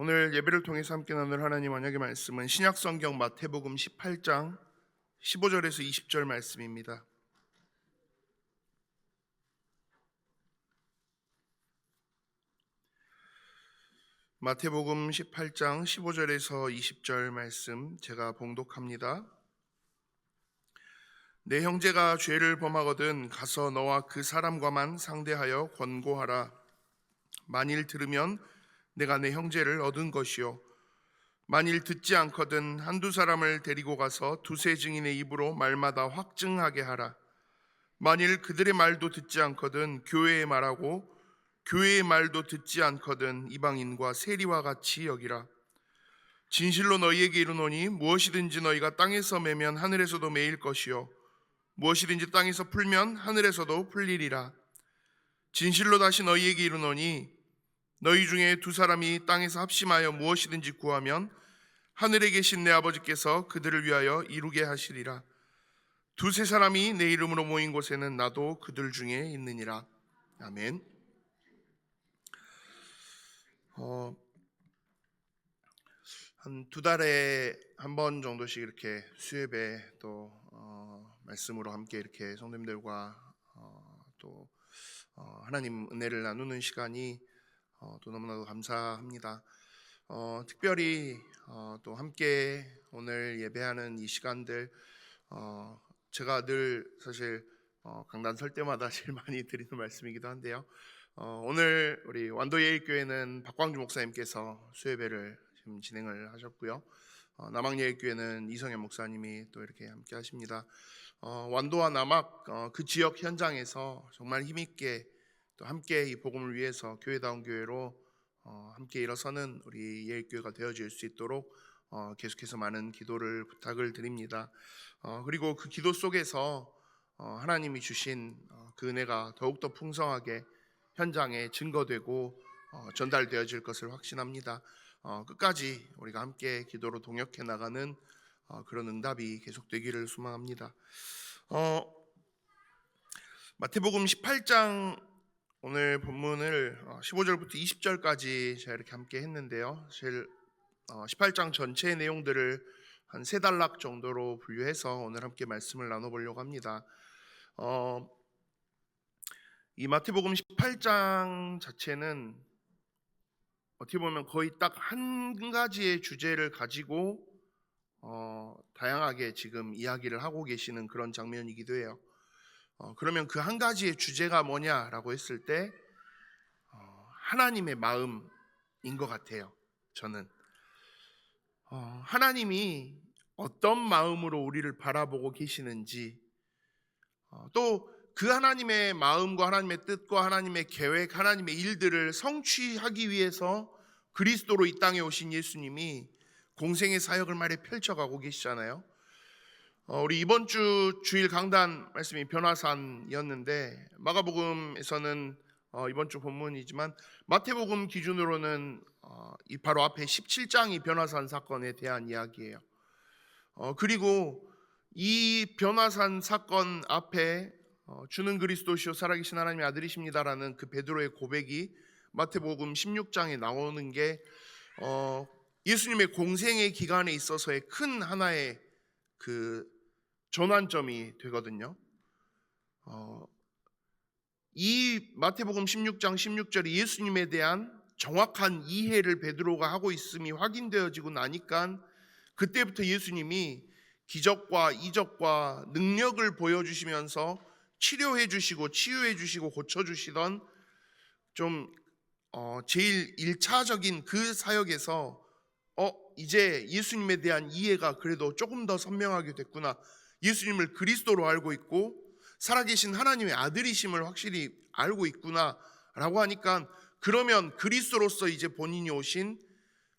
오늘 예배를 통해서 함께 나눌 하나님 언약의 말씀은 신약성경 마태복음 18장 15절에서 20절 말씀입니다. 마태복음 18장 15절에서 20절 말씀 제가 봉독합니다. 내 형제가 죄를 범하거든 가서 너와 그 사람과만 상대하여 권고하라. 만일 들으면 내가 내 형제를 얻은 것이요, 만일 듣지 않거든 한두 사람을 데리고 가서 두세 증인의 입으로 말마다 확증하게 하라. 만일 그들의 말도 듣지 않거든 교회의 말하고 교회의 말도 듣지 않거든 이방인과 세리와 같이 여기라. 진실로 너희에게 이르노니 무엇이든지 너희가 땅에서 매면 하늘에서도 매일 것이요, 무엇이든지 땅에서 풀면 하늘에서도 풀리리라. 진실로 다시 너희에게 이르노니 너희 중에 두 사람이 땅에서 합심하여 무엇이든지 구하면 하늘에 계신 내 아버지께서 그들을 위하여 이루게 하시리라. 두세 사람이 내 이름으로 모인 곳에는 나도 그들 중에 있느니라. 아멘. 한 두 달에 한 번 정도씩 이렇게 수예배 또 말씀으로 함께 이렇게 성도님들과 또 하나님 은혜를 나누는 시간이 또 너무나도 감사합니다. 특별히 또 함께 오늘 예배하는 이 시간들, 제가 늘 사실 강단 설 때마다 제일 많이 드리는 말씀이기도 한데요. 오늘 우리 완도예일교회는 박광주 목사님께서 수예배를 지금 진행을 하셨고요. 남학예일교회는 이성현 목사님이 또 이렇게 함께 하십니다. 완도와 남학 그 지역 현장에서 정말 힘있게 또 함께 이 복음을 위해서 교회다운 교회로 함께 일어서는 우리 예일교회가 되어질 수 있도록 계속해서 많은 기도를 부탁을 드립니다. 그리고 그 기도 속에서 하나님이 주신 그 은혜가 더욱더 풍성하게 현장에 증거되고 전달되어질 것을 확신합니다. 끝까지 우리가 함께 기도로 동역해 나가는 그런 응답이 계속되기를 소망합니다. 마태복음 18장 오늘 본문을 15절부터 20절까지 제가 이렇게 함께 했는데요. 사실 18장 전체의 내용들을 한 세 단락 정도로 분류해서 오늘 함께 말씀을 나눠보려고 합니다. 이 마태복음 18장 자체는 어떻게 보면 거의 딱 한 가지의 주제를 가지고 다양하게 지금 이야기를 하고 계시는 그런 장면이기도 해요. 그러면 그 한 가지의 주제가 뭐냐라고 했을 때 하나님의 마음인 것 같아요. 저는 하나님이 어떤 마음으로 우리를 바라보고 계시는지, 또 그 하나님의 마음과 하나님의 뜻과 하나님의 계획, 하나님의 일들을 성취하기 위해서 그리스도로 이 땅에 오신 예수님이 공생의 사역을 말에 펼쳐가고 계시잖아요. 우리 이번 주 주일 강단 말씀이 변화산이었는데, 마가복음에서는 이번 주 본문이지만 마태복음 기준으로는 이 바로 앞에 17장이 변화산 사건에 대한 이야기예요. 그리고 이 변화산 사건 앞에 주는 그리스도시요 살아계신 하나님의 아들이십니다라는 그 베드로의 고백이 마태복음 16장에 나오는 게 예수님의 공생의 기간에 있어서의 큰 하나의 그 전환점이 되거든요. 이 마태복음 16장 16절이 예수님에 대한 정확한 이해를 베드로가 하고 있음이 확인되어지고 나니까 그때부터 예수님이 기적과 이적과 능력을 보여주시면서 치료해 주시고 치유해 주시고 고쳐 주시던 좀 제일 1차적인 그 사역에서 이제 예수님에 대한 이해가 그래도 조금 더 선명하게 됐구나, 예수님을 그리스도로 알고 있고 살아계신 하나님의 아들이심을 확실히 알고 있구나 라고 하니까, 그러면 그리스도로서 이제 본인이 오신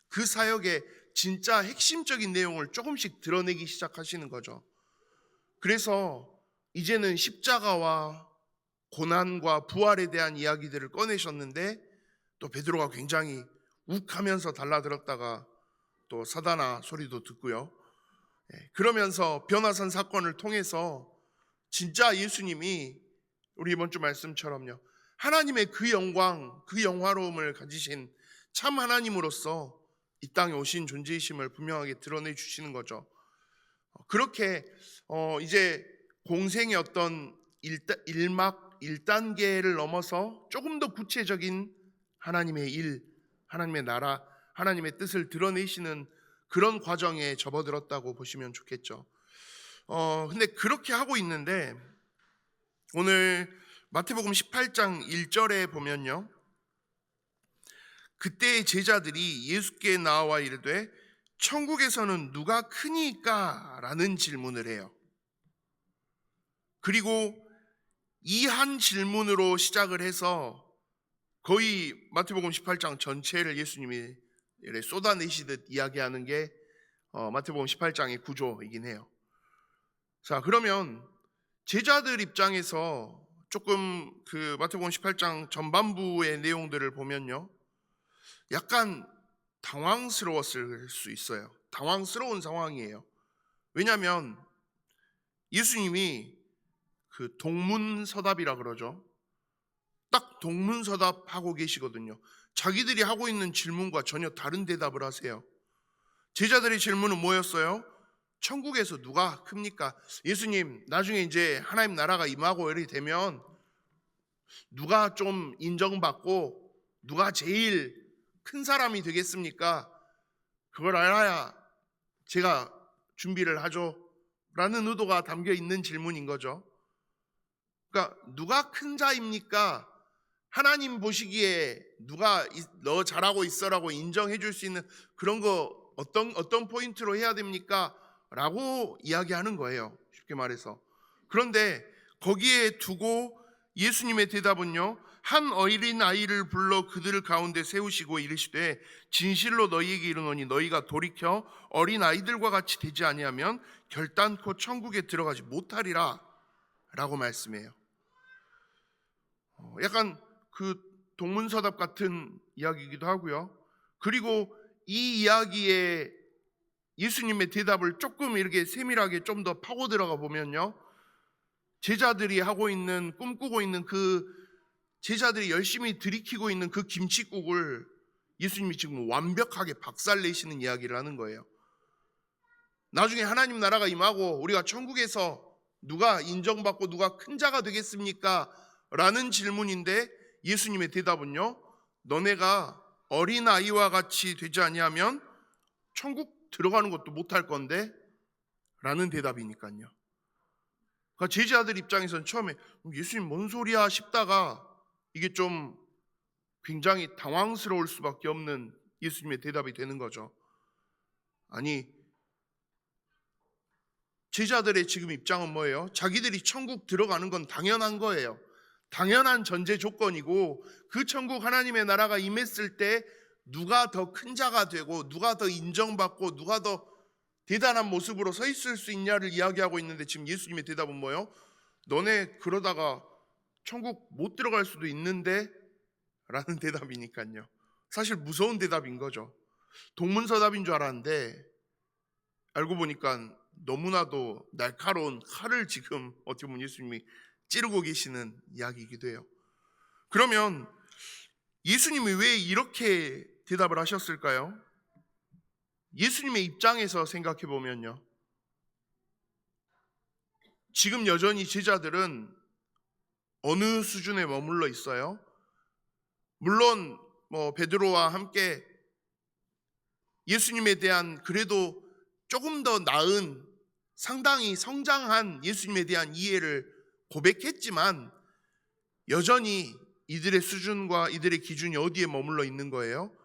그 사역의 진짜 핵심적인 내용을 조금씩 드러내기 시작하시는 거죠. 그래서 이제는 십자가와 고난과 부활에 대한 이야기들을 꺼내셨는데, 또 베드로가 굉장히 욱하면서 달라들었다가 또 사다나 소리도 듣고요. 그러면서 변화산 사건을 통해서 진짜 예수님이 우리 이번 주 말씀처럼요, 하나님의 그 영광, 그 영화로움을 가지신 참 하나님으로서 이 땅에 오신 존재이심을 분명하게 드러내 주시는 거죠. 그렇게 이제 공생의 어떤 일막 1단계를 넘어서 조금 더 구체적인 하나님의 일, 하나님의 나라, 하나님의 뜻을 드러내시는 그런 과정에 접어들었다고 보시면 좋겠죠. 근데 그렇게 하고 있는데 오늘 마태복음 18장 1절에 보면요, 그때의 제자들이 예수께 나와 이르되 천국에서는 누가 크니까? 라는 질문을 해요. 그리고 이 한 질문으로 시작을 해서 거의 마태복음 18장 전체를 예수님이 쏟아내시듯 이야기하는 게 마태복음 18장의 구조이긴 해요. 자, 그러면 제자들 입장에서 조금 그 마태복음 18장 전반부의 내용들을 보면요, 약간 당황스러웠을 수 있어요. 당황스러운 상황이에요. 왜냐하면 예수님이 그 동문서답이라 그러죠. 딱 동문서답하고 계시거든요. 자기들이 하고 있는 질문과 전혀 다른 대답을 하세요. 제자들의 질문은 뭐였어요? 천국에서 누가 큽니까? 예수님, 나중에 이제 하나님 나라가 임하고 이렇게 되면 누가 좀 인정받고 누가 제일 큰 사람이 되겠습니까? 그걸 알아야 제가 준비를 하죠. 라는 의도가 담겨 있는 질문인 거죠. 그러니까 누가 큰 자입니까? 하나님 보시기에 누가 너 잘하고 있어라고 인정해 줄 수 있는 그런 거 어떤 포인트로 해야 됩니까? 라고 이야기하는 거예요. 쉽게 말해서. 그런데 거기에 두고 예수님의 대답은요, 한 어린 아이를 불러 그들 가운데 세우시고 이르시되 진실로 너희에게 이르노니 너희가 돌이켜 어린 아이들과 같이 되지 아니하면 결단코 천국에 들어가지 못하리라 라고 말씀해요. 약간 그 동문서답 같은 이야기이기도 하고요. 그리고 이 이야기에 예수님의 대답을 조금 이렇게 세밀하게 좀 더 파고 들어가 보면요, 제자들이 하고 있는, 꿈꾸고 있는 그 제자들이 열심히 들이키고 있는 그 김칫국을 예수님이 지금 완벽하게 박살내시는 이야기를 하는 거예요. 나중에 하나님 나라가 임하고 우리가 천국에서 누가 인정받고 누가 큰 자가 되겠습니까? 라는 질문인데 예수님의 대답은요, 너네가 어린아이와 같이 되지 아니하면 천국 들어가는 것도 못할 건데? 라는 대답이니까요. 그러니까 제자들 입장에서는 처음에 예수님 뭔 소리야 싶다가 이게 좀 굉장히 당황스러울 수밖에 없는 예수님의 대답이 되는 거죠. 아니, 제자들의 지금 입장은 뭐예요? 자기들이 천국 들어가는 건 당연한 거예요. 당연한 전제 조건이고 그 천국 하나님의 나라가 임했을 때 누가 더 큰 자가 되고 누가 더 인정받고 누가 더 대단한 모습으로 서 있을 수 있냐를 이야기하고 있는데 지금 예수님의 대답은 뭐예요? 너네 그러다가 천국 못 들어갈 수도 있는데? 라는 대답이니까요. 사실 무서운 대답인 거죠. 동문서답인 줄 알았는데 알고 보니까 너무나도 날카로운 칼을 지금 어떻게 보면 예수님이 찌르고 계시는 이야기이기도 해요. 그러면 예수님이 왜 이렇게 대답을 하셨을까요? 예수님의 입장에서 생각해 보면요, 지금 여전히 제자들은 어느 수준에 머물러 있어요? 물론 베드로와 함께 예수님에 대한 그래도 조금 더 나은 상당히 성장한 예수님에 대한 이해를 고백했지만 여전히 이들의 수준과 이들의 기준이 어디에 머물러 있는 거예요?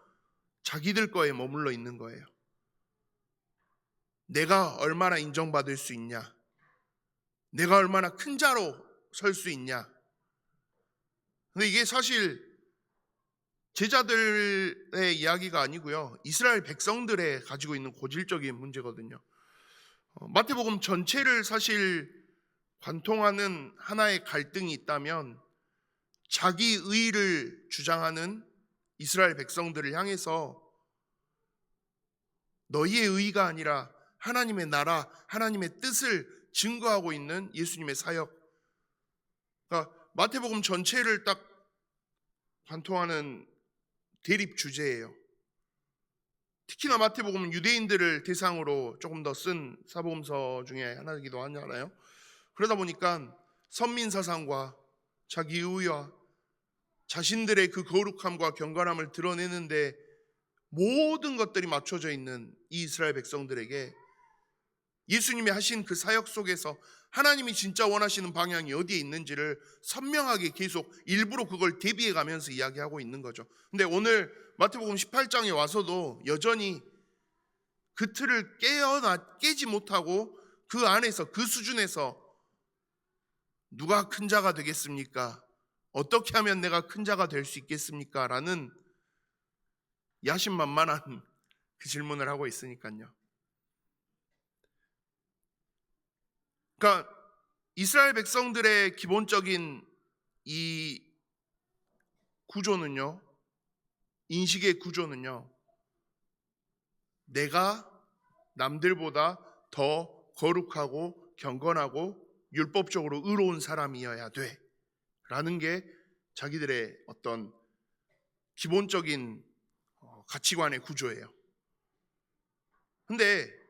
자기들 거에 머물러 있는 거예요. 내가 얼마나 인정받을 수 있냐? 내가 얼마나 큰 자로 설 수 있냐? 근데 이게 사실 제자들의 이야기가 아니고요, 이스라엘 백성들의 가지고 있는 고질적인 문제거든요. 마태복음 전체를 사실 관통하는 하나의 갈등이 있다면 자기 의를 주장하는 이스라엘 백성들을 향해서 너희의 의가 아니라 하나님의 나라, 하나님의 뜻을 증거하고 있는 예수님의 사역. 그러니까 마태복음 전체를 딱 관통하는 대립 주제예요. 특히나 마태복음은 유대인들을 대상으로 조금 더 쓴 사복음서 중에 하나이기도 하잖아요. 그러다 보니까 선민 사상과 자기의와 자신들의 그 거룩함과 경건함을 드러내는데 모든 것들이 맞춰져 있는 이 이스라엘 백성들에게 예수님이 하신 그 사역 속에서 하나님이 진짜 원하시는 방향이 어디에 있는지를 선명하게 계속 일부러 그걸 대비해 가면서 이야기하고 있는 거죠. 근데 오늘 마태복음 18장에 와서도 여전히 그 틀을 깨지 못하고 그 안에서 그 수준에서 누가 큰 자가 되겠습니까? 어떻게 하면 내가 큰 자가 될 수 있겠습니까? 라는 야심만만한 그 질문을 하고 있으니까요. 그러니까 이스라엘 백성들의 기본적인 이 구조는요, 인식의 구조는요, 내가 남들보다 더 거룩하고 경건하고 율법적으로 의로운 사람이어야 돼 라는 게 자기들의 어떤 기본적인 가치관의 구조예요. 근데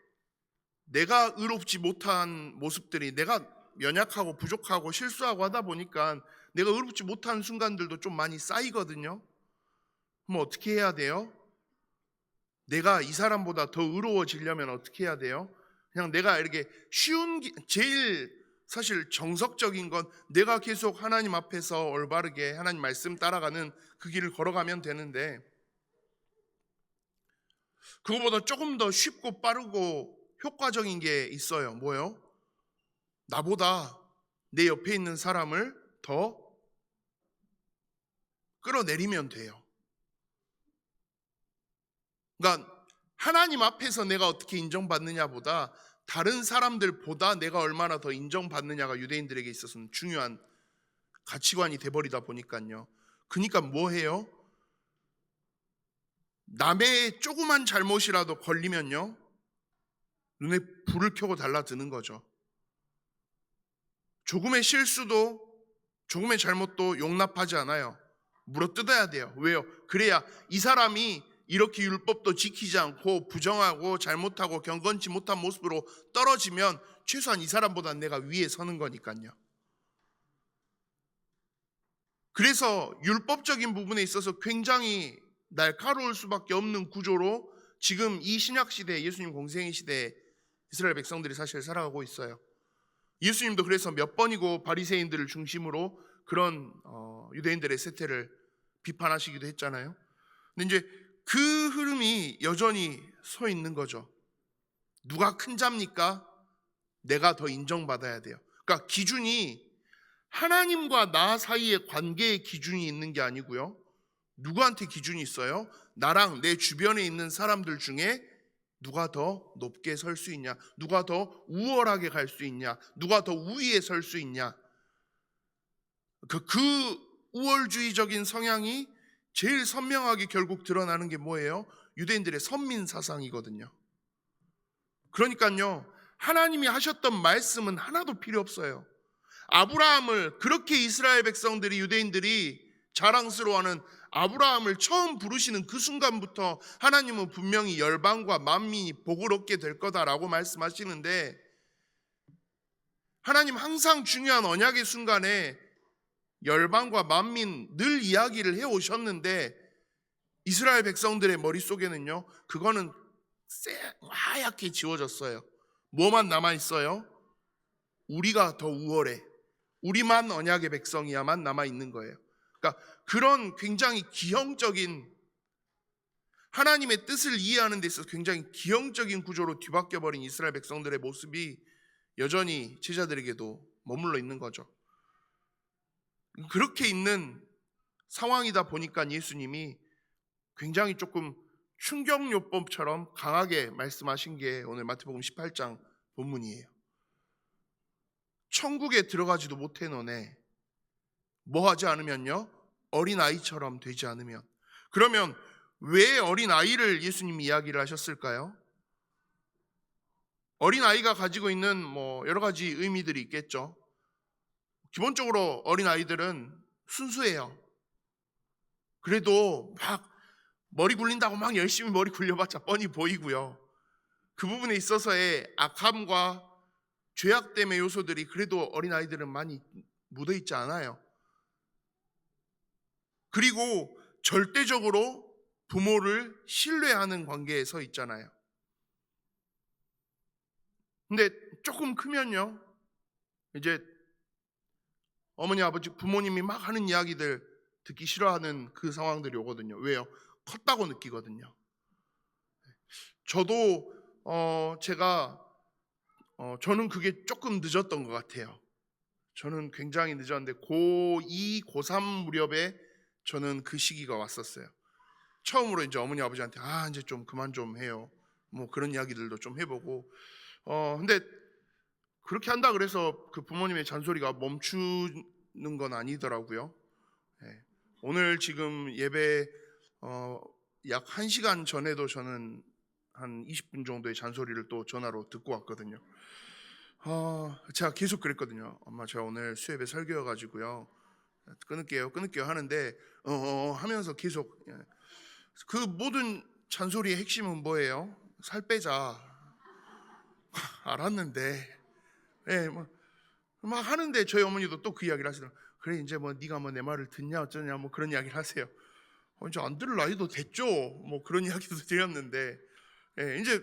내가 의롭지 못한 모습들이, 내가 연약하고 부족하고 실수하고 하다 보니까 내가 의롭지 못한 순간들도 좀 많이 쌓이거든요. 그럼 어떻게 해야 돼요? 내가 이 사람보다 더 의로워지려면 어떻게 해야 돼요? 그냥 내가 이렇게 제일 사실 정석적인 건 내가 계속 하나님 앞에서 올바르게 하나님 말씀 따라가는 그 길을 걸어가면 되는데, 그거보다 조금 더 쉽고 빠르고 효과적인 게 있어요. 뭐요? 나보다 내 옆에 있는 사람을 더 끌어내리면 돼요. 그러니까 하나님 앞에서 내가 어떻게 인정받느냐보다 다른 사람들보다 내가 얼마나 더 인정받느냐가 유대인들에게 있어서는 중요한 가치관이 돼버리다 보니까요. 그러니까 뭐 해요? 남의 조그만 잘못이라도 걸리면요, 눈에 불을 켜고 달라드는 거죠. 조금의 실수도, 조금의 잘못도 용납하지 않아요. 물어뜯어야 돼요. 왜요? 그래야 이 사람이 이렇게 율법도 지키지 않고 부정하고 잘못하고 경건치 못한 모습으로 떨어지면 최소한 이 사람보다 내가 위에 서는 거니까요. 그래서 율법적인 부분에 있어서 굉장히 날카로울 수밖에 없는 구조로 지금 이 신약 시대, 예수님 공생의 시대에 이스라엘 백성들이 사실 살아가고 있어요. 예수님도 그래서 몇 번이고 바리새인들을 중심으로 그런 유대인들의 세태를 비판하시기도 했잖아요. 근데 이제 그 흐름이 여전히 서 있는 거죠. 누가 큰 자입니까? 내가 더 인정받아야 돼요. 그러니까 기준이 하나님과 나 사이의 관계의 기준이 있는 게 아니고요. 누구한테 기준이 있어요? 나랑 내 주변에 있는 사람들 중에 누가 더 높게 설 수 있냐, 누가 더 우월하게 갈 수 있냐, 누가 더 우위에 설 수 있냐. 그 우월주의적인 성향이 제일 선명하게 결국 드러나는 게 뭐예요? 유대인들의 선민 사상이거든요. 그러니까요, 하나님이 하셨던 말씀은 하나도 필요 없어요. 아브라함을 그렇게 이스라엘 백성들이, 유대인들이 자랑스러워하는 아브라함을 처음 부르시는 그 순간부터 하나님은 분명히 열방과 만민이 복을 얻게 될 거다라고 말씀하시는데, 하나님 항상 중요한 언약의 순간에 열방과 만민 늘 이야기를 해오셨는데, 이스라엘 백성들의 머릿속에는요, 그거는 하얗게 지워졌어요. 뭐만 남아있어요? 우리가 더 우월해, 우리만 언약의 백성이야만 남아있는 거예요. 그러니까 그런 굉장히 기형적인, 하나님의 뜻을 이해하는 데 있어서 굉장히 기형적인 구조로 뒤바뀌어버린 이스라엘 백성들의 모습이 여전히 제자들에게도 머물러 있는 거죠. 그렇게 있는 상황이다 보니까 예수님이 굉장히 조금 충격요법처럼 강하게 말씀하신 게 오늘 마태복음 18장 본문이에요. 천국에 들어가지도 못해 너네 뭐 하지 않으면요, 어린아이처럼 되지 않으면. 그러면 왜 어린아이를 예수님이 이야기를 하셨을까요? 어린아이가 가지고 있는 여러 가지 의미들이 있겠죠. 기본적으로 어린아이들은 순수해요. 그래도 막 머리 굴린다고 막 열심히 머리 굴려봤자 뻔히 보이고요. 그 부분에 있어서의 악함과 죄악됨의 요소들이 그래도 어린아이들은 많이 묻어있지 않아요. 그리고 절대적으로 부모를 신뢰하는 관계에 서 있잖아요. 근데 조금 크면요, 이제 어머니 아버지 부모님이 막 하는 이야기들 듣기 싫어하는 그 상황들이 오거든요. 왜요? 컸다고 느끼거든요. 저도 저는 그게 조금 늦었던 것 같아요. 저는 굉장히 늦었는데 고2, 고3 무렵에 저는 그 시기가 왔었어요. 처음으로 이제 어머니 아버지한테 이제 좀 그만 좀 해요, 뭐 그런 이야기들도 좀 해보고 근데 그렇게 한다 그래서 그 부모님의 잔소리가 멈추는 건 아니더라고요. 예. 오늘 지금 예배 약 1시간 전에도 저는 한 20분 정도의 잔소리를 또 전화로 듣고 왔거든요. 제가 계속 그랬거든요. 엄마, 제가 오늘 수요예배 설교여가지고요, 끊을게요 하는데 하면서 계속 그 모든 잔소리의 핵심은 뭐예요? 살 빼자. 알았는데, 막 하는데 저희 어머니도 또 그 이야기를 하시더라고요. 그래, 이제 뭐 네가 뭐 내 말을 듣냐 어쩌냐 뭐 그런 이야기를 하세요. 이제 안 들을 나이도 됐죠. 뭐 그런 이야기도 드렸는데, 이제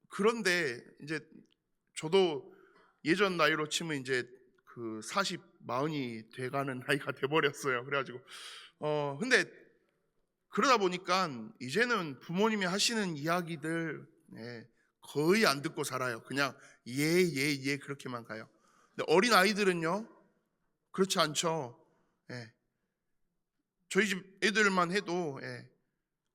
그런데 이제 저도 예전 나이로 치면 이제 그 40, 40이 돼가는 나이가 돼버렸어요. 그래가지고 근데 그러다 보니까 이제는 부모님이 하시는 이야기들 거의 안 듣고 살아요. 그냥 예 그렇게만 가요. 근데 어린 아이들은요 그렇지 않죠. 저희 집 애들만 해도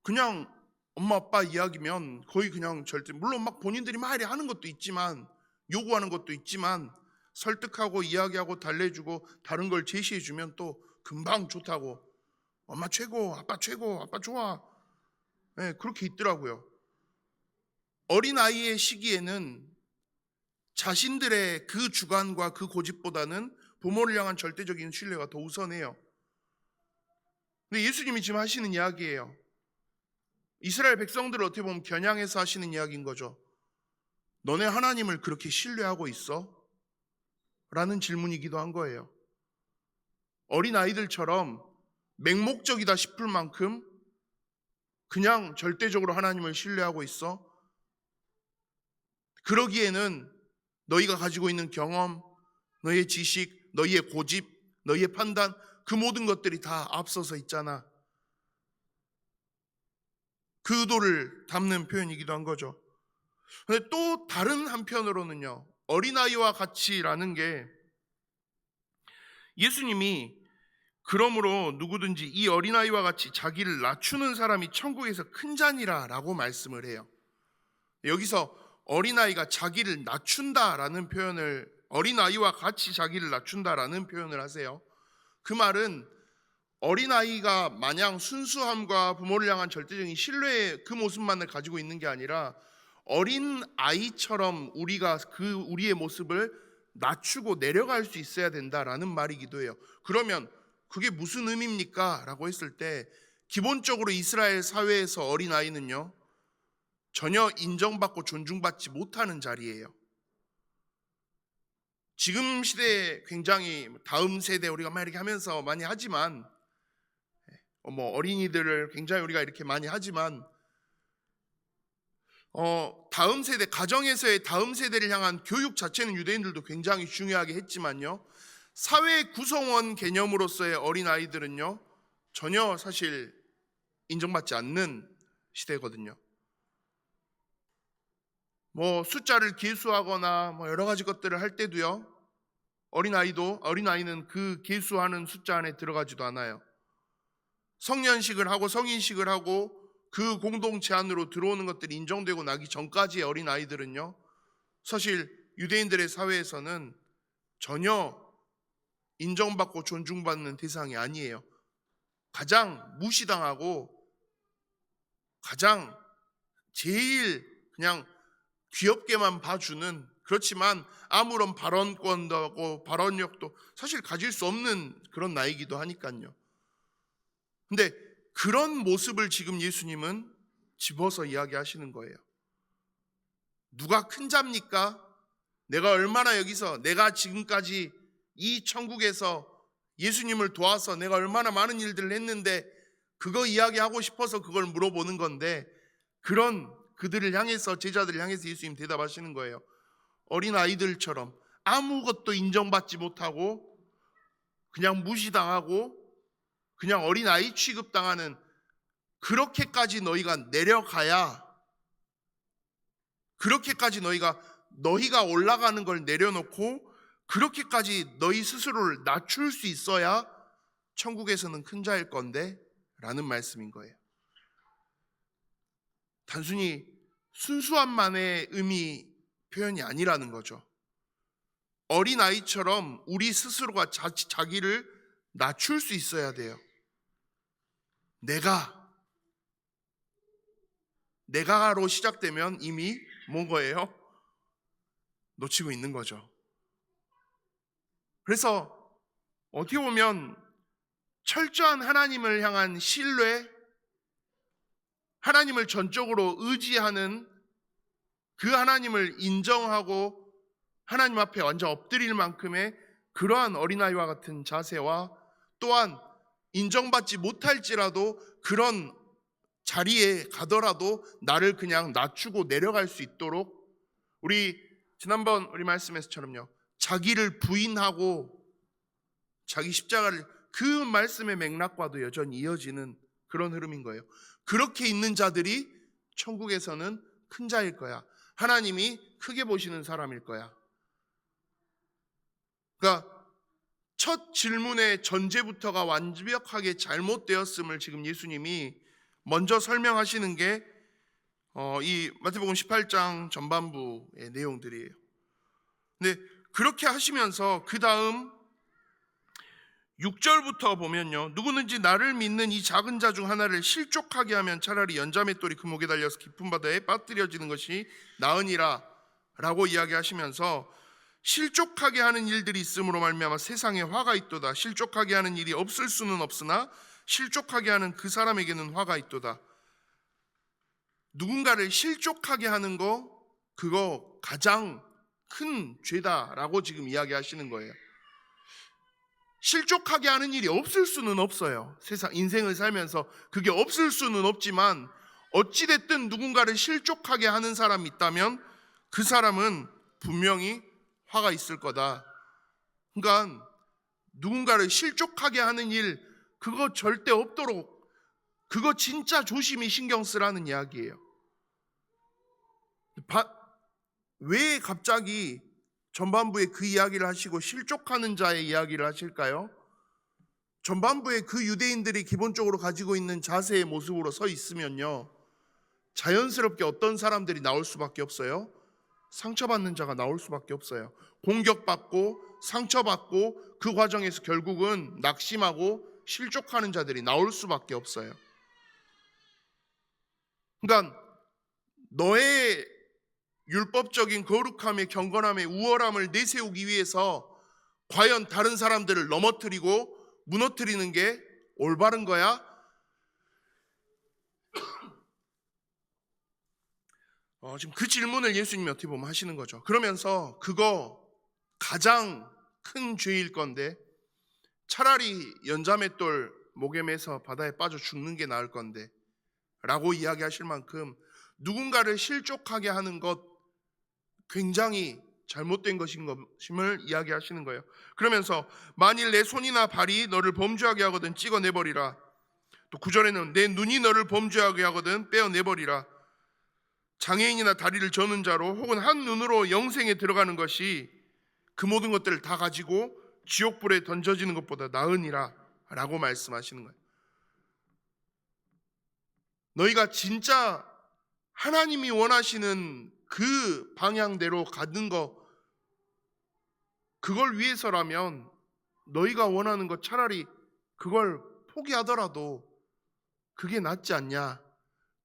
그냥 엄마 아빠 이야기면 거의 그냥 절대, 물론 막 본인들이 막 하는 것도 있지만, 요구하는 것도 있지만, 설득하고 이야기하고 달래주고 다른 걸 제시해주면 또 금방 좋다고, 엄마 최고, 아빠 최고, 아빠 좋아, 그렇게 있더라고요. 어린아이의 시기에는 자신들의 그 주관과 그 고집보다는 부모를 향한 절대적인 신뢰가 더 우선해요. 근데 예수님이 지금 하시는 이야기예요. 이스라엘 백성들을 어떻게 보면 겨냥해서 하시는 이야기인 거죠. 너네 하나님을 그렇게 신뢰하고 있어? 라는 질문이기도 한 거예요. 어린아이들처럼 맹목적이다 싶을 만큼 그냥 절대적으로 하나님을 신뢰하고 있어? 그러기에는 너희가 가지고 있는 경험, 너희의 지식, 너희의 고집, 너희의 판단, 그 모든 것들이 다 앞서서 있잖아. 그 의도를 담는 표현이기도 한 거죠. 근데 또 다른 한편으로는요, 어린아이와 같이라는 게 예수님이 그러므로 누구든지 이 어린아이와 같이 자기를 낮추는 사람이 천국에서 큰 자니라 라고 말씀을 해요. 여기서 어린아이가 자기를 낮춘다라는 표현을, 어린아이와 같이 자기를 낮춘다라는 표현을 하세요. 그 말은 어린아이가 마냥 순수함과 부모를 향한 절대적인 신뢰의 그 모습만을 가지고 있는 게 아니라 어린아이처럼 우리가 우리의 모습을 낮추고 내려갈 수 있어야 된다라는 말이기도 해요. 그러면 그게 무슨 의미입니까? 라고 했을 때 기본적으로 이스라엘 사회에서 어린아이는요 전혀 인정받고 존중받지 못하는 자리예요. 지금 시대에 굉장히 다음 세대 우리가 막 이렇게 하면서 많이 하지만 뭐 어린이들을 굉장히 우리가 이렇게 많이 하지만 다음 세대, 가정에서의 다음 세대를 향한 교육 자체는 유대인들도 굉장히 중요하게 했지만요, 사회 구성원 개념으로서의 어린아이들은요 전혀 사실 인정받지 않는 시대거든요. 뭐 숫자를 계수하거나 뭐 여러 가지 것들을 할 때도요, 어린아이는 그 계수하는 숫자 안에 들어가지도 않아요. 성년식을 하고 성인식을 하고 그 공동체 안으로 들어오는 것들이 인정되고 나기 전까지의 어린아이들은요 사실 유대인들의 사회에서는 전혀 인정받고 존중받는 대상이 아니에요. 가장 무시당하고 가장 제일 그냥 귀엽게만 봐주는, 그렇지만 아무런 발언권도 하고 발언력도 사실 가질 수 없는 그런 나이기도 하니까요. 근데 그런 모습을 지금 예수님은 집어서 이야기하시는 거예요. 누가 큰 자입니까? 내가 얼마나 여기서 내가 지금까지 이 천국에서 예수님을 도와서 내가 얼마나 많은 일들을 했는데 그거 이야기하고 싶어서 그걸 물어보는 건데, 그런 그들을 향해서, 제자들을 향해서 예수님 대답하시는 거예요. 어린 아이들처럼 아무것도 인정받지 못하고 그냥 무시당하고 그냥 어린아이 취급당하는, 그렇게까지 너희가 내려가야, 그렇게까지 너희가 올라가는 걸 내려놓고 그렇게까지 너희 스스로를 낮출 수 있어야 천국에서는 큰 자일 건데 라는 말씀인 거예요. 단순히 순수함만의 의미 표현이 아니라는 거죠. 어린아이처럼 우리 스스로가 자기를 낮출 수 있어야 돼요. 내가로 시작되면 이미 뭔 거예요? 놓치고 있는 거죠. 그래서 어떻게 보면 철저한 하나님을 향한 신뢰, 하나님을 전적으로 의지하는, 그 하나님을 인정하고 하나님 앞에 완전 엎드릴 만큼의 그러한 어린아이와 같은 자세와, 또한 인정받지 못할지라도 그런 자리에 가더라도 나를 그냥 낮추고 내려갈 수 있도록, 지난번 우리 말씀에서처럼요, 자기를 부인하고 자기 십자가를, 그 말씀의 맥락과도 여전히 이어지는 그런 흐름인 거예요. 그렇게 있는 자들이 천국에서는 큰 자일 거야. 하나님이 크게 보시는 사람일 거야. 그러니까 첫 질문의 전제부터가 완벽하게 잘못되었음을 지금 예수님이 먼저 설명하시는 게 이 마태복음 18장 전반부의 내용들이에요. 근데 그렇게 하시면서 그 다음 6절부터 보면요, 누구든지 나를 믿는 이 작은 자 중 하나를 실족하게 하면 차라리 연자맷돌이 그 목에 달려서 깊은 바다에 빠뜨려지는 것이 나으니라 라고 이야기하시면서, 실족하게 하는 일들이 있음으로 말미암아 세상에 화가 있도다. 실족하게 하는 일이 없을 수는 없으나 실족하게 하는 그 사람에게는 화가 있도다. 누군가를 실족하게 하는 거, 그거 가장 큰 죄다라고 지금 이야기하시는 거예요. 실족하게 하는 일이 없을 수는 없어요. 세상 인생을 살면서 그게 없을 수는 없지만, 어찌됐든 누군가를 실족하게 하는 사람이 있다면 그 사람은 분명히 화가 있을 거다. 그러니까 누군가를 실족하게 하는 일, 그거 절대 없도록, 그거 진짜 조심히 신경 쓰라는 이야기예요. 왜 갑자기 전반부에 그 이야기를 하시고 실족하는 자의 이야기를 하실까요? 전반부에 그 유대인들이 기본적으로 가지고 있는 자세의 모습으로 서 있으면요, 자연스럽게 어떤 사람들이 나올 수밖에 없어요? 상처받는 자가 나올 수밖에 없어요. 공격받고 상처받고 그 과정에서 결국은 낙심하고 실족하는 자들이 나올 수밖에 없어요. 그러니까 너의 율법적인 거룩함의 경건함의 우월함을 내세우기 위해서 과연 다른 사람들을 넘어뜨리고 무너뜨리는 게 올바른 거야? 지금 그 질문을 예수님이 어떻게 보면 하시는 거죠. 그러면서 그거 가장 큰 죄일 건데 차라리 연자맷돌 목에 매서 바다에 빠져 죽는 게 나을 건데 라고 이야기하실 만큼 누군가를 실족하게 하는 것 굉장히 잘못된 것임을 이야기하시는 거예요. 그러면서 만일 내 손이나 발이 너를 범죄하게 하거든 찍어내버리라. 또 9절에는 내 눈이 너를 범죄하게 하거든 빼어내버리라. 장애인이나 다리를 저는 자로 혹은 한 눈으로 영생에 들어가는 것이 그 모든 것들을 다 가지고 지옥불에 던져지는 것보다 나으니라 라고 말씀하시는 거예요. 너희가 진짜 하나님이 원하시는 그 방향대로 가는 거, 그걸 위해서라면 너희가 원하는 것 차라리 그걸 포기하더라도 그게 낫지 않냐.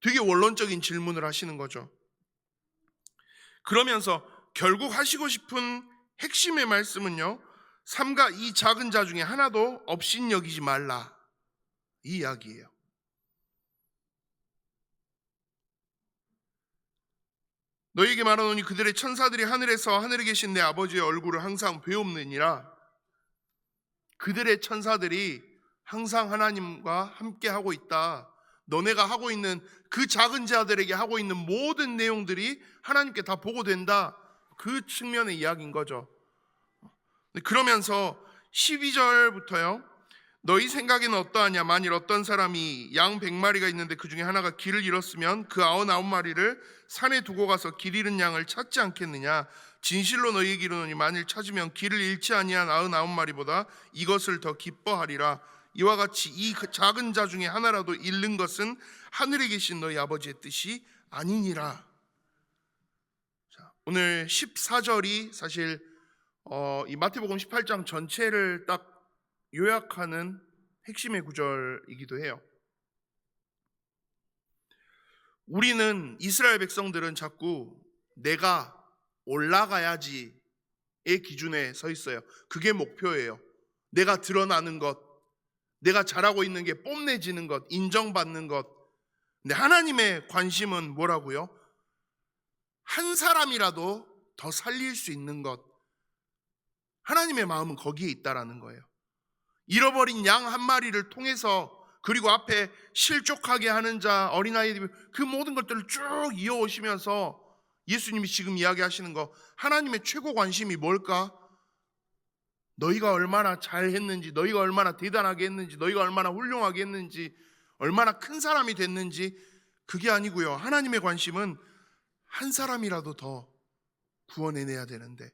되게 원론적인 질문을 하시는 거죠. 그러면서 결국 하시고 싶은 핵심의 말씀은요, 삼가 이 작은 자 중에 하나도 업신여기지 말라, 이 이야기예요. 너희에게 말하노니 그들의 천사들이 하늘에서 하늘에 계신 내 아버지의 얼굴을 항상 배옵느니라. 그들의 천사들이 항상 하나님과 함께 하고 있다. 너네가 하고 있는 그 작은 자들에게 하고 있는 모든 내용들이 하나님께 다 보고된다. 그 측면의 이야기인 거죠. 그러면서 12절부터요. 너희 생각에는 어떠하냐? 만일 어떤 사람이 양 100마리가 있는데 그 중에 하나가 길을 잃었으면 그 99마리를 산에 두고 가서 길 잃은 양을 찾지 않겠느냐? 진실로 너희에게 이르노니 만일 찾으면 길을 잃지 아니한 99마리보다 이것을 더 기뻐하리라. 이와 같이 이 작은 자 중에 하나라도 잃는 것은 하늘에 계신 너희 아버지의 뜻이 아니니라. 자, 오늘 14절이 사실 이 마태복음 18장 전체를 딱 요약하는 핵심의 구절이기도 해요. 우리는 이스라엘 백성들은 자꾸 내가 올라가야지의 기준에 서 있어요. 그게 목표예요. 내가 드러나는 것, 내가 잘하고 있는 게 뽐내지는 것, 인정받는 것. 근데 하나님의 관심은 뭐라고요? 한 사람이라도 더 살릴 수 있는 것. 하나님의 마음은 거기에 있다라는 거예요. 잃어버린 양 한 마리를 통해서, 그리고 앞에 실족하게 하는 자, 어린아이들, 그 모든 것들을 쭉 이어오시면서 예수님이 지금 이야기하시는 거, 하나님의 최고 관심이 뭘까? 너희가 얼마나 잘했는지, 너희가 얼마나 대단하게 했는지, 너희가 얼마나 훌륭하게 했는지, 얼마나 큰 사람이 됐는지, 그게 아니고요. 하나님의 관심은 한 사람이라도 더 구원해내야 되는데,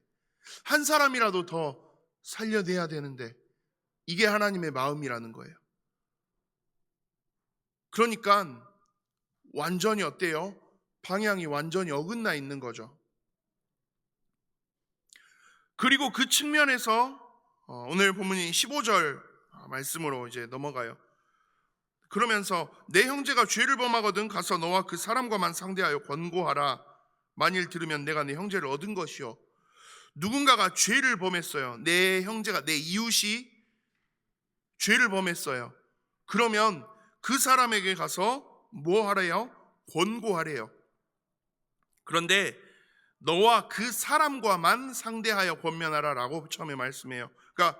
한 사람이라도 더 살려내야 되는데, 이게 하나님의 마음이라는 거예요. 그러니까 완전히 어때요? 방향이 완전히 어긋나 있는 거죠. 그리고 그 측면에서 오늘 본문이 15절 말씀으로 이제 넘어가요. 그러면서 내 형제가 죄를 범하거든 가서 너와 그 사람과만 상대하여 권고하라. 만일 들으면 내가 내 형제를 얻은 것이요. 누군가가 죄를 범했어요. 내 형제가, 내 이웃이 죄를 범했어요. 그러면 그 사람에게 가서 뭐 하래요? 권고하래요. 그런데 너와 그 사람과만 상대하여 권면하라라고 처음에 말씀해요. 그러니까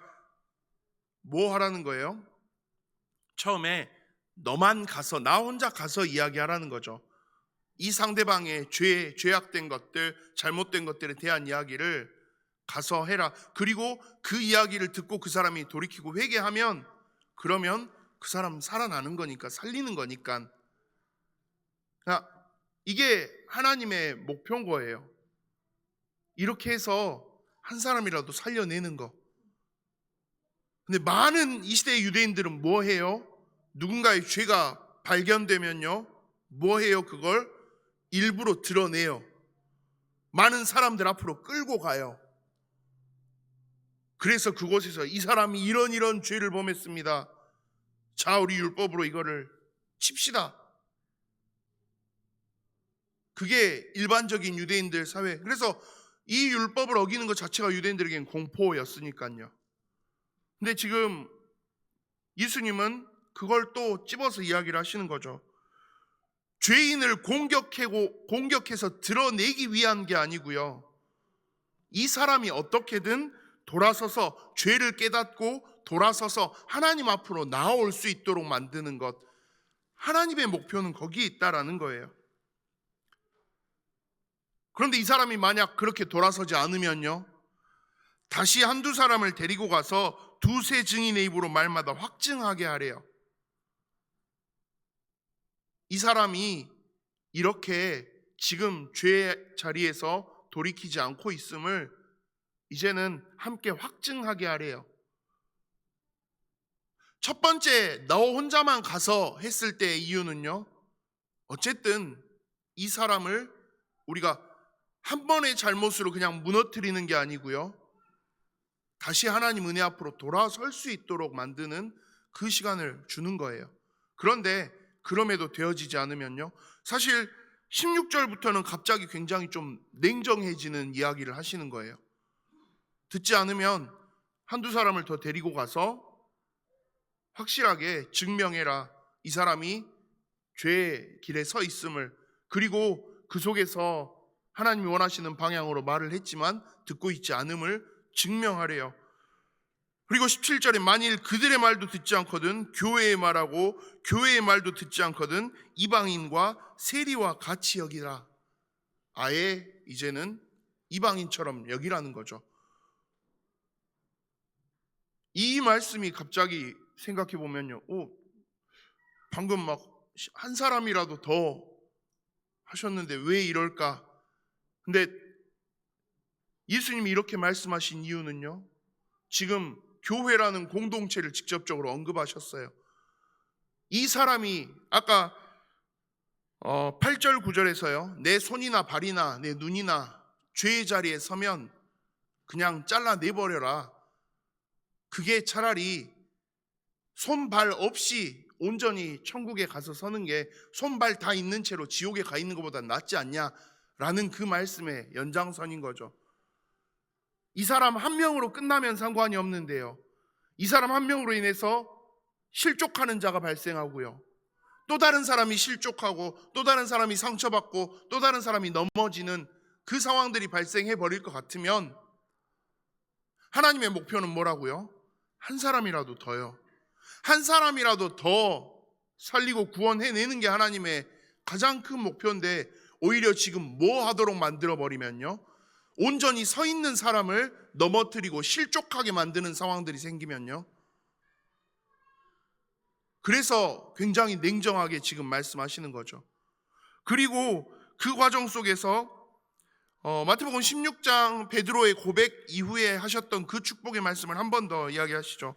뭐 하라는 거예요? 처음에 너만 가서, 나 혼자 가서 이야기하라는 거죠. 이 상대방의 죄악된 것들, 잘못된 것들에 대한 이야기를 가서 해라. 그리고 그 이야기를 듣고 그 사람이 돌이키고 회개하면, 그러면 그 사람 살아나는 거니까, 살리는 거니까. 그러니까 이게 하나님의 목표인 거예요. 이렇게 해서 한 사람이라도 살려내는 거. 근데 많은 이 시대의 유대인들은 뭐 해요? 누군가의 죄가 발견되면요, 뭐 해요? 그걸 일부러 드러내요. 많은 사람들 앞으로 끌고 가요. 그래서 그곳에서 이 사람이 이런 죄를 범했습니다. 자, 우리 율법으로 이거를 칩시다. 그게 일반적인 유대인들 사회. 그래서 이 율법을 어기는 것 자체가 유대인들에게는 공포였으니까요. 근데 지금 예수님은 그걸 또 찝어서 이야기를 하시는 거죠. 죄인을 공격해서 드러내기 위한 게 아니고요. 이 사람이 어떻게든 돌아서서 죄를 깨닫고 돌아서서 하나님 앞으로 나아올 수 있도록 만드는 것. 하나님의 목표는 거기에 있다라는 거예요. 그런데 이 사람이 만약 그렇게 돌아서지 않으면요, 다시 한두 사람을 데리고 가서 두세 증인의 입으로 말마다 확증하게 하래요. 이 사람이 이렇게 지금 죄의 자리에서 돌이키지 않고 있음을 이제는 함께 확증하게 하래요. 첫 번째, 너 혼자만 가서 했을 때의 이유는요, 어쨌든 이 사람을 우리가 한 번의 잘못으로 그냥 무너뜨리는 게 아니고요, 다시 하나님 은혜 앞으로 돌아설 수 있도록 만드는 그 시간을 주는 거예요. 그런데 그럼에도 되어지지 않으면요, 사실 16절부터는 갑자기 굉장히 좀 냉정해지는 이야기를 하시는 거예요. 듣지 않으면 한두 사람을 더 데리고 가서 확실하게 증명해라. 이 사람이 죄의 길에 서 있음을, 그리고 그 속에서 하나님이 원하시는 방향으로 말을 했지만 듣고 있지 않음을 증명하래요. 그리고 17절에 만일 그들의 말도 듣지 않거든 교회의 말하고 교회의 말도 듣지 않거든 이방인과 세리와 같이 여기라. 아예 이제는 이방인처럼 여기라는 거죠. 이 말씀이 갑자기 생각해 보면요, 방금 막 한 사람이라도 더 하셨는데 왜 이럴까? 근데 예수님이 이렇게 말씀하신 이유는요, 지금 교회라는 공동체를 직접적으로 언급하셨어요. 이 사람이 아까 8절 9절에서요, 내 손이나 발이나 내 눈이나 죄의 자리에 서면 그냥 잘라내버려라. 그게 차라리 손발 없이 온전히 천국에 가서 서는 게 손발 다 있는 채로 지옥에 가 있는 것보다 낫지 않냐라는 그 말씀의 연장선인 거죠. 이 사람 한 명으로 끝나면 상관이 없는데요, 이 사람 한 명으로 인해서 실족하는 자가 발생하고요, 또 다른 사람이 실족하고 또 다른 사람이 상처받고 또 다른 사람이 넘어지는 그 상황들이 발생해 버릴 것 같으면 하나님의 목표는 뭐라고요? 한 사람이라도 더요. 한 사람이라도 더 살리고 구원해내는 게 하나님의 가장 큰 목표인데, 오히려 지금 뭐 하도록 만들어버리면요, 온전히 서 있는 사람을 넘어뜨리고 실족하게 만드는 상황들이 생기면요, 그래서 굉장히 냉정하게 지금 말씀하시는 거죠. 그리고 그 과정 속에서 마태복음 16장 베드로의 고백 이후에 하셨던 그 축복의 말씀을 한 번 더 이야기하시죠.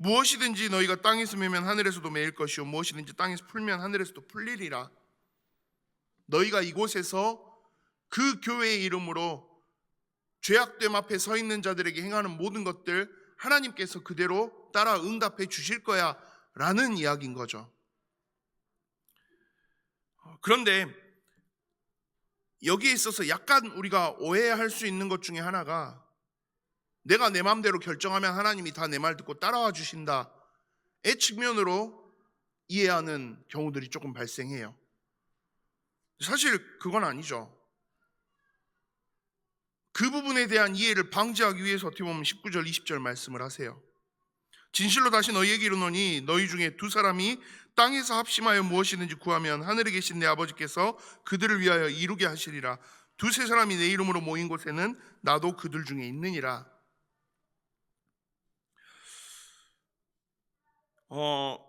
무엇이든지 너희가 땅에서 매면 하늘에서도 매일 것이요 무엇이든지 땅에서 풀면 하늘에서도 풀리리라. 너희가 이곳에서 그 교회의 이름으로 죄악됨 앞에 서 있는 자들에게 행하는 모든 것들 하나님께서 그대로 따라 응답해 주실 거야 라는 이야기인 거죠. 그런데 여기에 있어서 약간 우리가 오해할 수 있는 것 중에 하나가, 내가 내 마음대로 결정하면 하나님이 다 내 말 듣고 따라와 주신다의 측면으로 이해하는 경우들이 조금 발생해요. 사실 그건 아니죠. 그 부분에 대한 이해를 방지하기 위해서 어떻게 보면 19절 20절 말씀을 하세요. 진실로 다시 너희에게 이르노니 너희 중에 두 사람이 땅에서 합심하여 무엇이든지 구하면 하늘에 계신 내 아버지께서 그들을 위하여 이루게 하시리라. 두세 사람이 내 이름으로 모인 곳에는 나도 그들 중에 있느니라.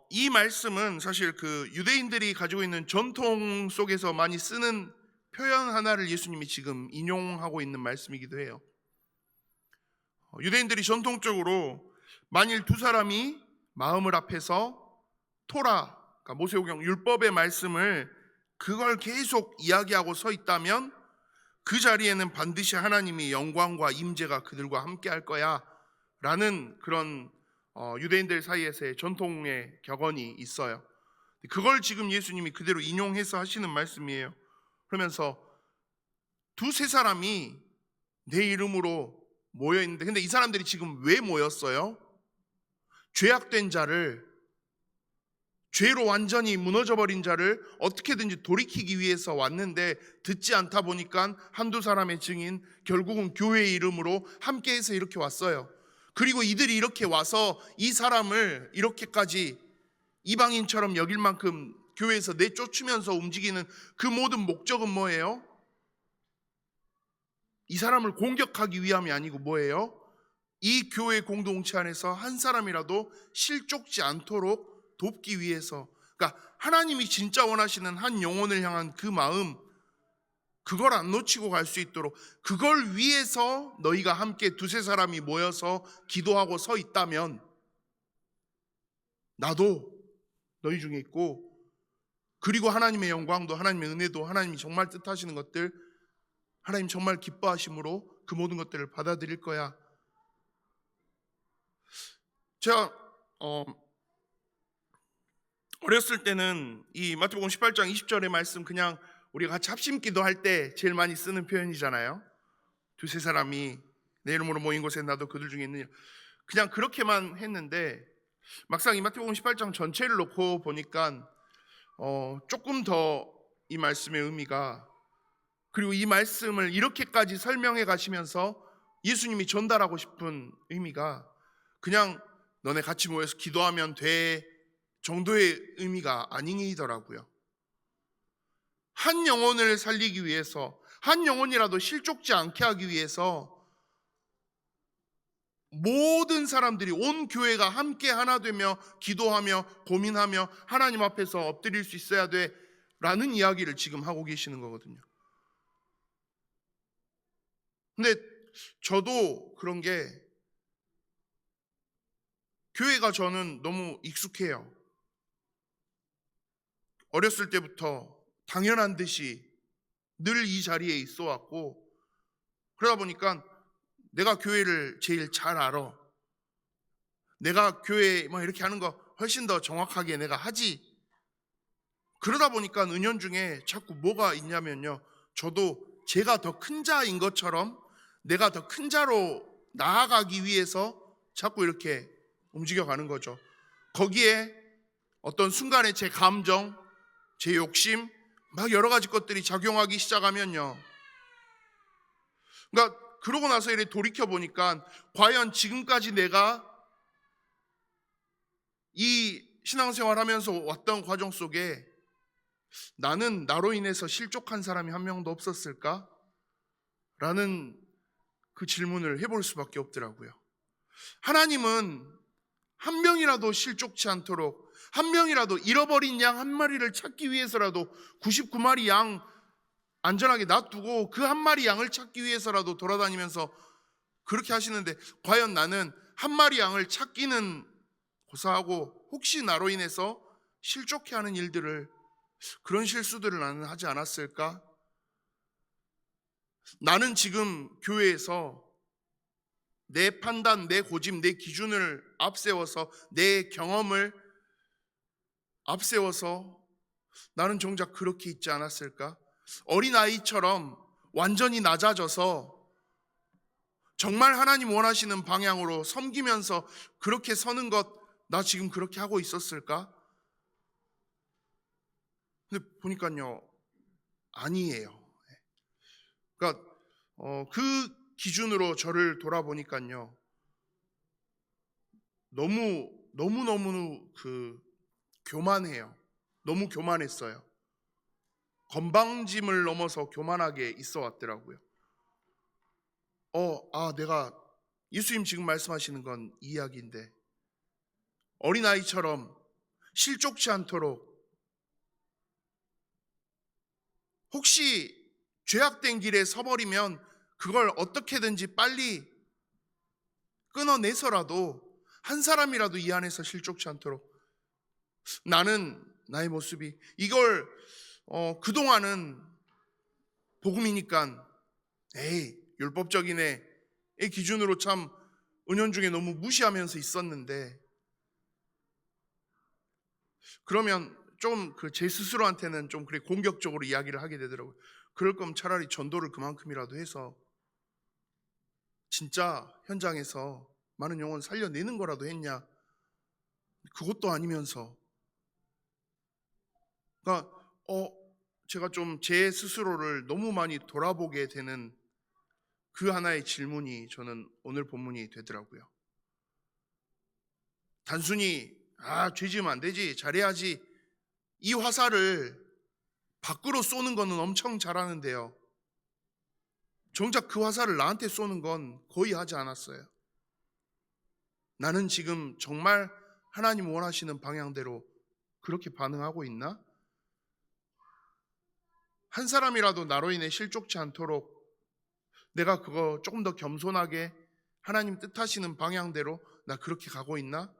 이 말씀은 사실 그 유대인들이 가지고 있는 전통 속에서 많이 쓰는 표현 하나를 예수님이 지금 인용하고 있는 말씀이기도 해요. 유대인들이 전통적으로 만일 두 사람이 마음을 합해서 토라, 그러니까 모세오경 율법의 말씀을 그걸 계속 이야기하고 서 있다면 그 자리에는 반드시 하나님의 영광과 임재가 그들과 함께 할 거야 라는 그런 유대인들 사이에서의 전통의 격언이 있어요. 그걸 지금 예수님이 그대로 인용해서 하시는 말씀이에요. 그러면서 두세 사람이 내 이름으로 모여 있는데, 근데 이 사람들이 지금 왜 모였어요? 죄악된 자를, 죄로 완전히 무너져버린 자를 어떻게든지 돌이키기 위해서 왔는데 듣지 않다 보니까 한두 사람의 증인, 결국은 교회의 이름으로 함께해서 이렇게 왔어요. 그리고 이들이 이렇게 와서 이 사람을 이렇게까지 이방인처럼 여길 만큼 교회에서 내쫓으면서 움직이는 그 모든 목적은 뭐예요? 이 사람을 공격하기 위함이 아니고 뭐예요? 이 교회 공동체 안에서 한 사람이라도 실족지 않도록 돕기 위해서. 그러니까 하나님이 진짜 원하시는 한 영혼을 향한 그 마음, 그걸 안 놓치고 갈 수 있도록, 그걸 위해서 너희가 함께 두세 사람이 모여서 기도하고 서 있다면 나도 너희 중에 있고, 그리고 하나님의 영광도 하나님의 은혜도 하나님이 정말 뜻하시는 것들, 하나님 정말 기뻐하심으로 그 모든 것들을 받아들일 거야. 제가 어렸을 때는 이 마태복음 18장 20절의 말씀 그냥 우리가 같이 합심기도 할 때 제일 많이 쓰는 표현이잖아요. 두세 사람이 내 이름으로 모인 곳에 나도 그들 중에 있느냐. 그냥 그렇게만 했는데 막상 이 마태복음 18장 전체를 놓고 보니까 조금 더 이 말씀의 의미가 그리고 이 말씀을 이렇게까지 설명해 가시면서 예수님이 전달하고 싶은 의미가 그냥 너네 같이 모여서 기도하면 돼 정도의 의미가 아니더라고요. 한 영혼을 살리기 위해서, 한 영혼이라도 실족지 않게 하기 위해서 모든 사람들이, 온 교회가 함께 하나 되며 기도하며 고민하며 하나님 앞에서 엎드릴 수 있어야 돼 라는 이야기를 지금 하고 계시는 거거든요. 근데 저도 그런 게, 교회가 저는 너무 익숙해요. 어렸을 때부터 당연한 듯이 늘 이 자리에 있어 왔고, 그러다 보니까 내가 교회를 제일 잘 알아. 내가 교회 뭐 이렇게 하는 거 훨씬 더 정확하게 내가 하지. 그러다 보니까 은연 중에 자꾸 뭐가 있냐면요, 저도 제가 더 큰 자인 것처럼 내가 더 큰 자로 나아가기 위해서 자꾸 이렇게 움직여가는 거죠. 거기에 어떤 순간에 제 감정, 제 욕심, 막 여러 가지 것들이 작용하기 시작하면요, 그러니까 그러고 나서 이렇게 돌이켜 보니까 과연 지금까지 내가 이 신앙생활하면서 왔던 과정 속에 나는 나로 인해서 실족한 사람이 한 명도 없었을까? 라는 그 질문을 해볼 수밖에 없더라고요. 하나님은 한 명이라도 실족치 않도록, 한 명이라도 잃어버린 양 한 마리를 찾기 위해서라도 99마리 양 안전하게 놔두고 그 한 마리 양을 찾기 위해서라도 돌아다니면서 그렇게 하시는데, 과연 나는 한 마리 양을 찾기는 고사하고 혹시 나로 인해서 실족해 하는 일들을, 그런 실수들을 나는 하지 않았을까? 나는 지금 교회에서 내 판단, 내 고집, 내 기준을 앞세워서, 내 경험을 앞세워서 나는 정작 그렇게 있지 않았을까? 어린아이처럼 완전히 낮아져서 정말 하나님 원하시는 방향으로 섬기면서 그렇게 서는 것, 나 지금 그렇게 하고 있었을까? 근데 보니까요, 아니에요. 그러니까 그 기준으로 저를 돌아보니까요, 너무 교만해요. 너무 교만했어요. 건방짐을 넘어서 교만하게 있어 왔더라고요. 내가, 예수님 지금 말씀하시는 건 이 이야기인데, 어린아이처럼 실족치 않도록, 혹시 죄악된 길에 서버리면 그걸 어떻게든지 빨리 끊어내서라도 한 사람이라도 이 안에서 실족치 않도록, 나는 나의 모습이 이걸 그동안은 복음이니까 에이 율법적이네 의 기준으로 참 은연중에 너무 무시하면서 있었는데, 그러면 좀 제 스스로한테는 좀 그래 공격적으로 이야기를 하게 되더라고요. 그럴 거면 차라리 전도를 그만큼이라도 해서 진짜 현장에서 많은 영혼 살려내는 거라도 했냐? 그것도 아니면서, 그러니까 제가 좀 제 스스로를 너무 많이 돌아보게 되는 그 하나의 질문이 저는 오늘 본문이 되더라고요. 단순히 죄 지으면 안 되지, 잘해야지, 이 화살을 밖으로 쏘는 거는 엄청 잘하는데요, 정작 그 화살을 나한테 쏘는 건 거의 하지 않았어요. 나는 지금 정말 하나님 원하시는 방향대로 그렇게 반응하고 있나? 한 사람이라도 나로 인해 실족치 않도록 내가 그거 조금 더 겸손하게 하나님 뜻하시는 방향대로 나 그렇게 가고 있나?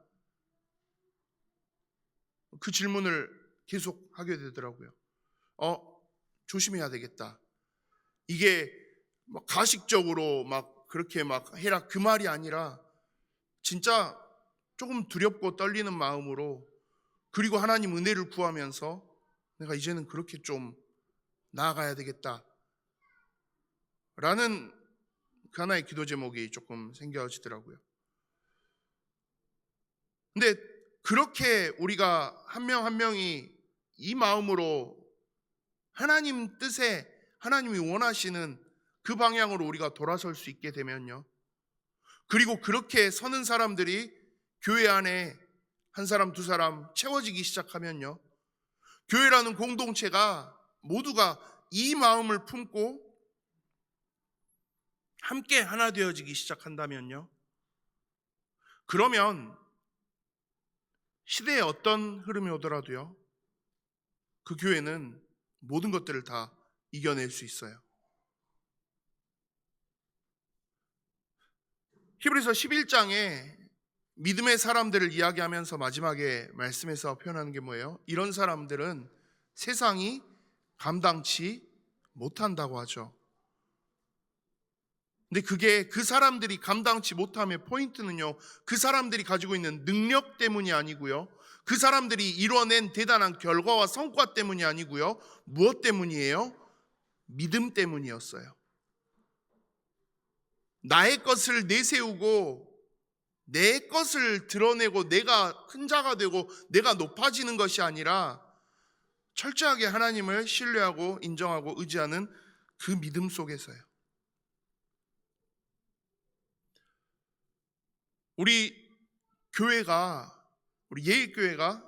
그 질문을 계속 하게 되더라고요. 조심해야 되겠다. 이게 막 가식적으로 막 그렇게 막 해라 그 말이 아니라, 진짜 조금 두렵고 떨리는 마음으로, 그리고 하나님 은혜를 구하면서 내가 이제는 그렇게 좀 나아가야 되겠다 라는 그 하나의 기도 제목이 조금 생겨지더라고요. 근데 그렇게 우리가 한 명 한 명이 이 마음으로 하나님 뜻에 하나님이 원하시는 그 방향으로 우리가 돌아설 수 있게 되면요, 그리고 그렇게 서는 사람들이 교회 안에 한 사람 두 사람 채워지기 시작하면요, 교회라는 공동체가 모두가 이 마음을 품고 함께 하나 되어지기 시작한다면요, 그러면 시대에 어떤 흐름이 오더라도요, 그 교회는 모든 것들을 다 이겨낼 수 있어요. 히브리서 11장에 믿음의 사람들을 이야기하면서 마지막에 말씀에서 표현하는 게 뭐예요? 이런 사람들은 세상이 감당치 못한다고 하죠. 근데 그게 그 사람들이 감당치 못함의 포인트는요, 그 사람들이 가지고 있는 능력 때문이 아니고요, 그 사람들이 이뤄낸 대단한 결과와 성과 때문이 아니고요, 무엇 때문이에요? 믿음 때문이었어요. 나의 것을 내세우고 내 것을 드러내고 내가 큰 자가 되고 내가 높아지는 것이 아니라 철저하게 하나님을 신뢰하고 인정하고 의지하는 그 믿음 속에서요. 우리 교회가, 우리 예일교회가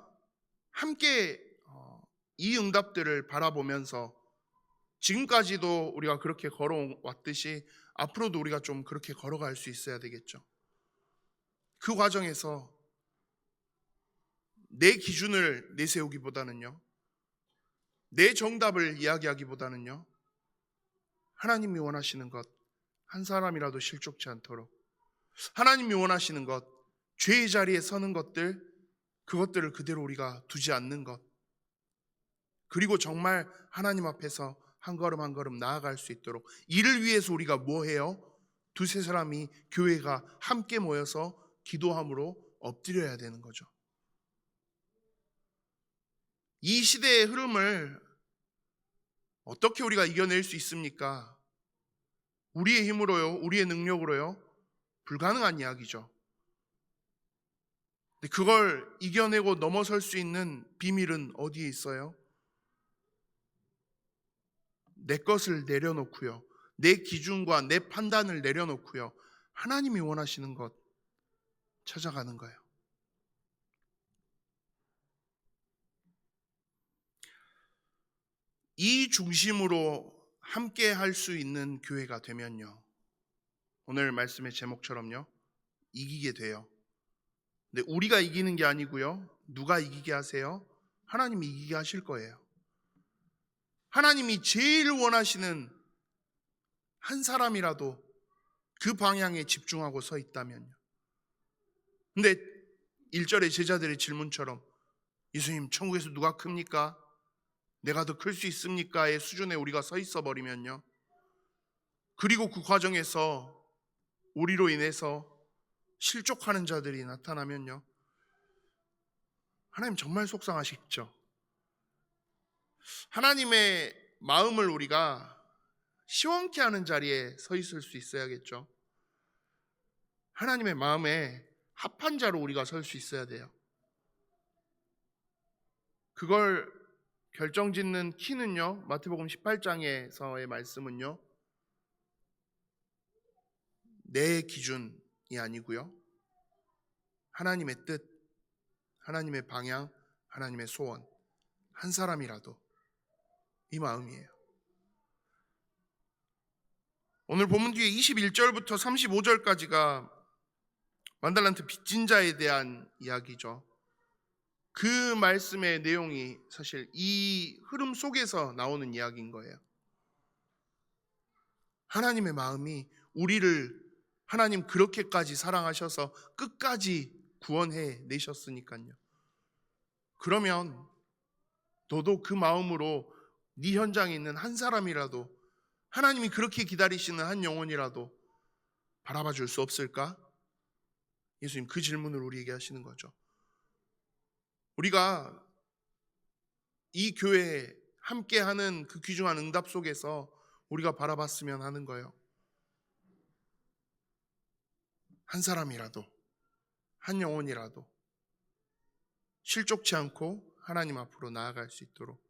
함께 이 응답들을 바라보면서 지금까지도 우리가 그렇게 걸어왔듯이 앞으로도 우리가 좀 그렇게 걸어갈 수 있어야 되겠죠. 그 과정에서 내 기준을 내세우기보다는요, 내 정답을 이야기하기보다는요, 하나님이 원하시는 것, 한 사람이라도 실족치 않도록, 하나님이 원하시는 것, 죄의 자리에 서는 것들, 그것들을 그대로 우리가 두지 않는 것, 그리고 정말 하나님 앞에서 한 걸음 한 걸음 나아갈 수 있도록, 이를 위해서 우리가 뭐 해요? 두세 사람이, 교회가 함께 모여서 기도함으로 엎드려야 되는 거죠. 이 시대의 흐름을 어떻게 우리가 이겨낼 수 있습니까? 우리의 힘으로요, 우리의 능력으로요, 불가능한 이야기죠. 근데 그걸 이겨내고 넘어설 수 있는 비밀은 어디에 있어요? 내 것을 내려놓고요, 내 기준과 내 판단을 내려놓고요, 하나님이 원하시는 것 찾아가는 거예요. 이 중심으로 함께 할 수 있는 교회가 되면요, 오늘 말씀의 제목처럼요, 이기게 돼요. 근데 우리가 이기는 게 아니고요, 누가 이기게 하세요? 하나님이 이기게 하실 거예요. 하나님이 제일 원하시는 한 사람이라도 그 방향에 집중하고 서 있다면요. 근데 1절의 제자들의 질문처럼, 예수님, 천국에서 누가 큽니까? 내가 더 클 수 있습니까?의 수준에 우리가 서 있어 버리면요, 그리고 그 과정에서 우리로 인해서 실족하는 자들이 나타나면요, 하나님 정말 속상하시겠죠. 하나님의 마음을 우리가 시원케 하는 자리에 서 있을 수 있어야겠죠. 하나님의 마음에 합한 자로 우리가 설 수 있어야 돼요. 그걸 결정짓는 키는요, 마태복음 18장에서의 말씀은요, 내 기준이 아니고요, 하나님의 뜻, 하나님의 방향, 하나님의 소원, 한 사람이라도, 이 마음이에요. 오늘 본문 뒤에 21절부터 35절까지가 만달란트 빚진 자에 대한 이야기죠. 그 말씀의 내용이 사실 이 흐름 속에서 나오는 이야기인 거예요. 하나님의 마음이 우리를, 하나님 그렇게까지 사랑하셔서 끝까지 구원해 내셨으니까요. 그러면 너도 그 마음으로 네 현장에 있는 한 사람이라도, 하나님이 그렇게 기다리시는 한 영혼이라도 바라봐 줄 수 없을까? 예수님 그 질문을 우리에게 하시는 거죠. 우리가 이 교회에 함께하는 그 귀중한 응답 속에서 우리가 바라봤으면 하는 거예요. 한 사람이라도, 한 영혼이라도 실족치 않고 하나님 앞으로 나아갈 수 있도록,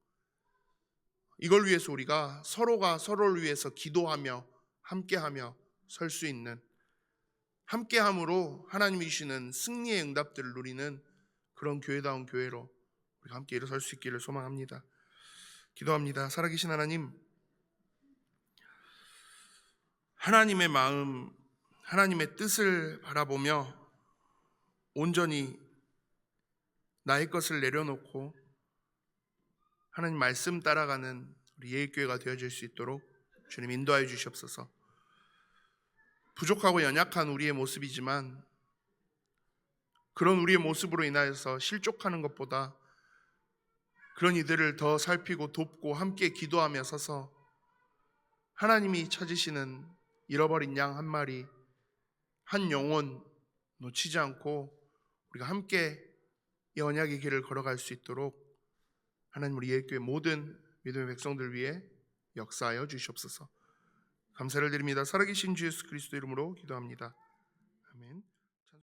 이걸 위해서 우리가 서로가 서로를 위해서 기도하며 함께하며 설 수 있는, 함께함으로 하나님이 주시는 승리의 응답들을 누리는 그런 교회다운 교회로 우리가 함께 일어설 수 있기를 소망합니다. 기도합니다. 살아계신 하나님, 하나님의 마음, 하나님의 뜻을 바라보며 온전히 나의 것을 내려놓고 하나님 말씀 따라가는 우리 예일교회가 되어질 수 있도록 주님 인도하여 주시옵소서. 부족하고 연약한 우리의 모습이지만 그런 우리의 모습으로 인하여서 실족하는 것보다 그런 이들을 더 살피고 돕고 함께 기도하며 서서 하나님이 찾으시는 잃어버린 양 한 마리, 한 영혼 놓치지 않고 우리가 함께 이 언약의 길을 걸어갈 수 있도록 하나님 우리 예일교회 모든 믿음의 백성들 위해 역사하여 주시옵소서. 감사를 드립니다. 살아계신 주 예수 그리스도 이름으로 기도합니다. 아멘.